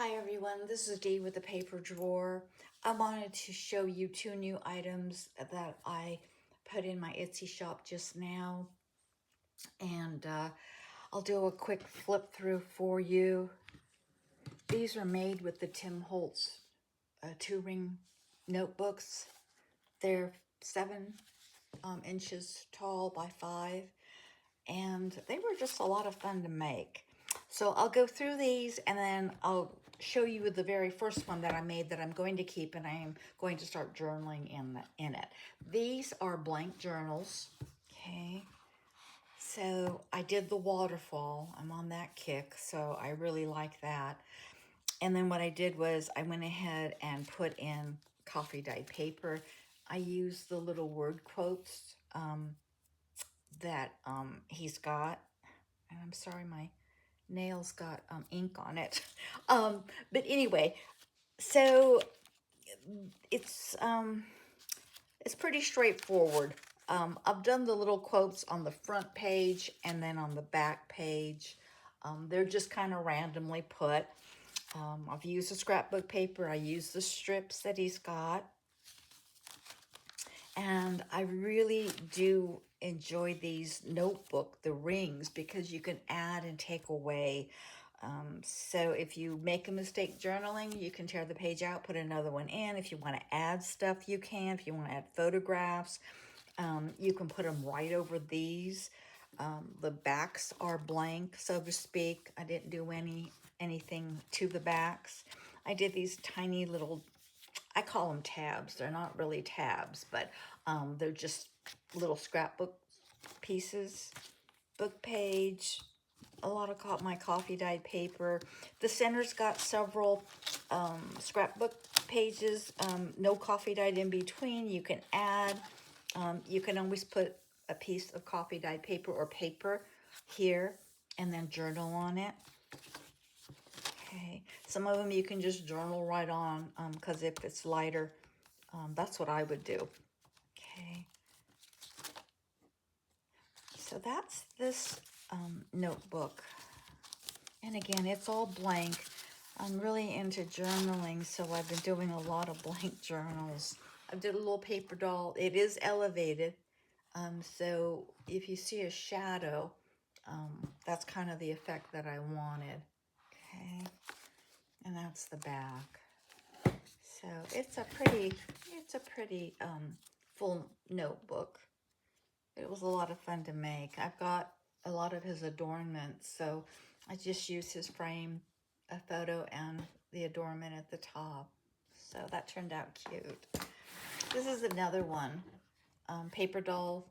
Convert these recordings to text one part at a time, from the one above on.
Hi everyone, this is Dee with the Paper Drawer. I wanted to show you two new items that I put in my Etsy shop just now. And I'll do a quick flip through for you. These are made with the Tim Holtz 2-ring notebooks. They're 7 inches tall by 5. And they were just a lot of fun to make. So I'll go through these and then I'll show you the very first one that I made that I'm going to keep, and I'm going to start journaling in it. These are blank journals, okay? So I did the waterfall. I'm on that kick, so I really like that. And then what I did was I went ahead and put in coffee dyed paper. I used the little word quotes that he's got. And I'm sorry, my nails got ink on it. But anyway, so it's pretty straightforward. I've done the little quotes on the front page and then on the back page. They're just kind of randomly put. I've used the scrapbook paper. I used the strips that he's got. And I really do enjoy these notebook, the rings, because you can add and take away. So if you make a mistake journaling, you can tear the page out, put another one in. If you want to add stuff, you can. If you want to add photographs, you can put them right over these. The backs are blank, so to speak. I didn't do anything to the backs. I did these tiny little, I call them tabs. They're not really tabs, but they're just little scrapbook pieces. Book page, a lot of my coffee dyed paper. The center's got several scrapbook pages, no coffee dyed in between. You can add, you can always put a piece of coffee dyed paper or paper here and then journal on it. Okay, some of them you can just journal right on because if it's lighter, that's what I would do. Okay, so that's this notebook. And again, it's all blank. I'm really into journaling, so I've been doing a lot of blank journals. I did a little paper doll. It is elevated, so if you see a shadow, that's kind of the effect that I wanted. Okay, and that's the back. So it's a pretty full notebook. It was a lot of fun to make. I've got a lot of his adornments, so I just used his frame, a photo, and the adornment at the top. So that turned out cute. This is another one, paper doll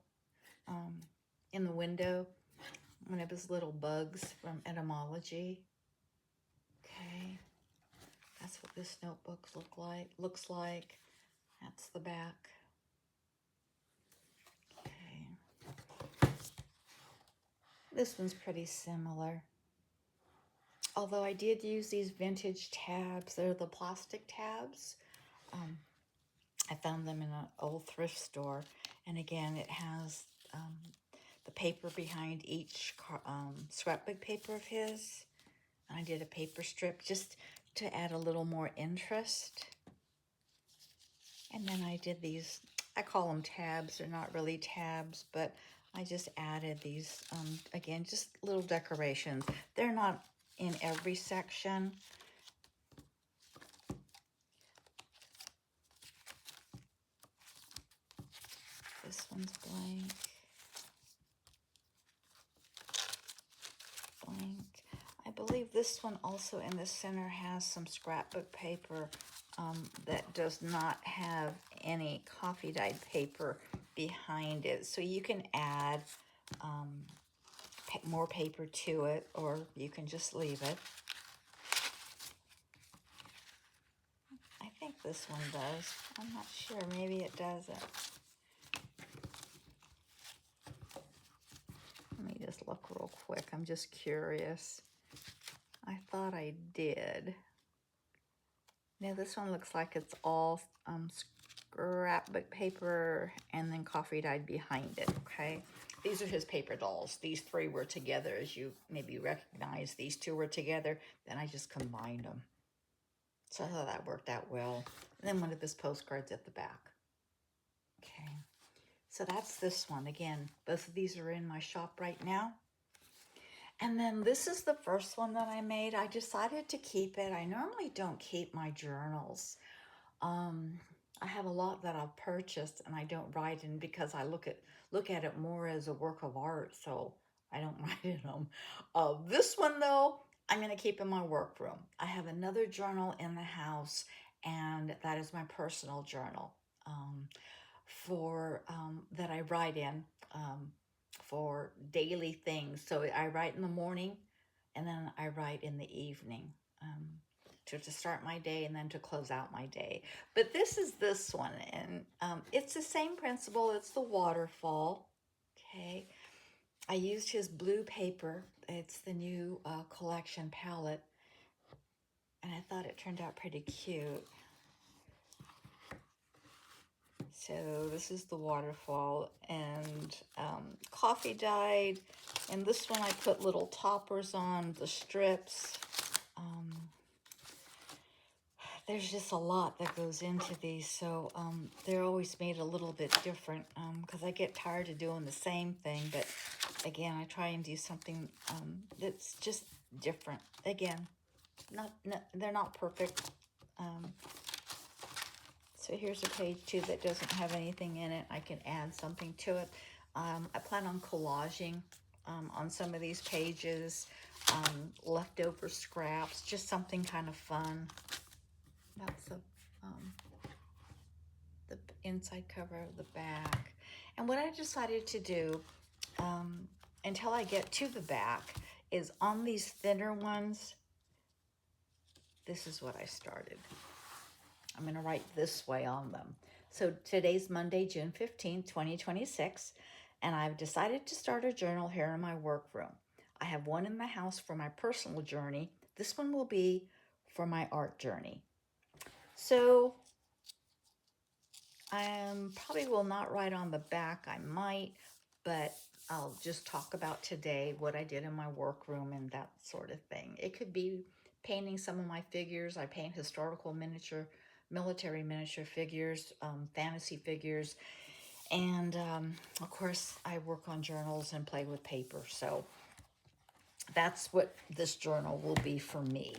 in the window, one of his little bugs from etymology. Okay, that's what this notebook looks like. That's the back. Okay. This one's pretty similar. Although I did use these vintage tabs. They're the plastic tabs. I found them in an old thrift store. And again, it has the paper behind each scrapbook paper of his. And I did a paper strip just to add a little more interest. And then I did these, I call them tabs. They're not really tabs, but I just added these, again, just little decorations. They're not in every section. This one's blank. Blank. I believe this one also in the center has some scrapbook paper that does not have any coffee dyed paper behind it. So you can add more paper to it, or you can just leave it. I think this one does. I'm not sure. Maybe it doesn't. Let me just look real quick. I'm just curious. I thought I did. Now this one looks like it's all scrapbook paper and then coffee dyed behind it, okay? These are his paper dolls. These 3 were together, as you maybe recognize. These 2 were together, then I just combined them. So I thought that worked out well. And then one of his postcards at the back. Okay. So that's this one. Again, both of these are in my shop right now. And then this is the first one that I made. I decided to keep it. I normally don't keep my journals. I have a lot that I've purchased and I don't write in because I look at it more as a work of art, so I don't write in them. This one though, I'm going to keep in my workroom. I have another journal in the house, and that is my personal journal for that I write in for daily things. So I write in the morning, and then I write in the evening. To start my day and then to close out my day. But this is this one, and it's the same principle. It's the waterfall. Okay, I used his blue paper. It's the new collection palette, and I thought it turned out pretty cute. So this is the waterfall, and coffee dyed, and this one I put little toppers on the strips. There's just a lot that goes into these, so they're always made a little bit different because I get tired of doing the same thing. But again, I try and do something that's just different. Again, they're not perfect. So here's a page too that doesn't have anything in it. I can add something to it. I plan on collaging on some of these pages, leftover scraps, just something kind of fun. That's the inside cover of the back. And what I decided to do until I get to the back is on these thinner ones, this is what I started. I'm going to write this way on them. So today's Monday, June 15th, 2026, and I've decided to start a journal here in my workroom. I have one in the house for my personal journey. This one will be for my art journey. So I probably will not write on the back. I might, but I'll just talk about today what I did in my workroom and that sort of thing. It could be painting some of my figures. I paint historical miniature, military miniature figures, fantasy figures, and of course I work on journals and play with paper. So that's what this journal will be for me.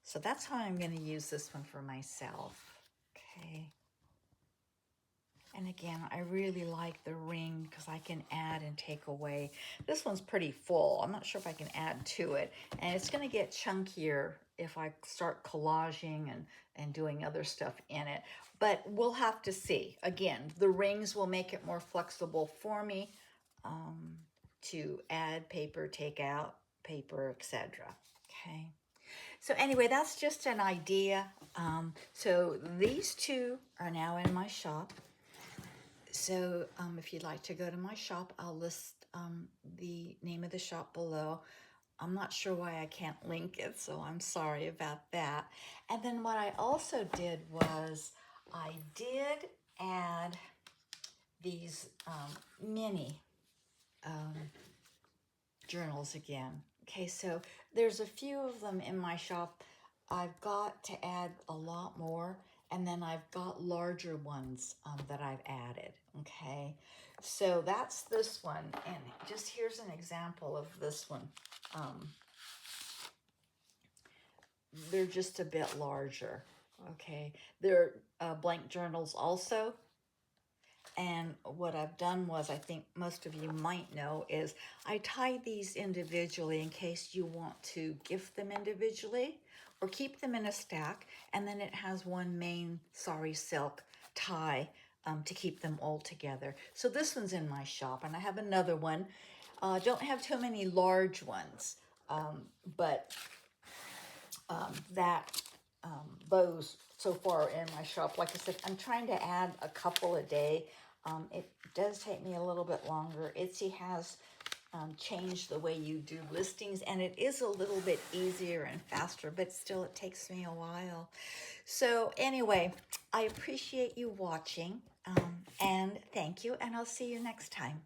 So that's how I'm going to use this one for myself. Okay. And again, I really like the ring because I can add and take away. This one's pretty full. I'm not sure if I can add to it. And it's going to get chunkier if I start collaging and doing other stuff in it. But we'll have to see. Again, the rings will make it more flexible for me to add paper, take out paper, etc. Okay. So anyway, that's just an idea. So these two are now in my shop. So if you'd like to go to my shop, I'll list the name of the shop below. I'm not sure why I can't link it, so I'm sorry about that. And then what I also did was I did add these mini journals again. Okay, so there's a few of them in my shop. I've got to add a lot more, and then I've got larger ones that I've added. Okay, so that's this one, and just here's an example of this one. They're just a bit larger. Okay, they're blank journals also. And what I've done was, I think most of you might know, is I tie these individually in case you want to gift them individually or keep them in a stack. And then it has one main sari silk tie to keep them all together. So this one's in my shop, and I have another one. Don't have too many large ones, but those so far in my shop. Like I said, I'm trying to add a couple a day. It does take me a little bit longer. Etsy has changed the way you do listings, and it is a little bit easier and faster, but still it takes me a while. So anyway, I appreciate you watching, and thank you, and I'll see you next time.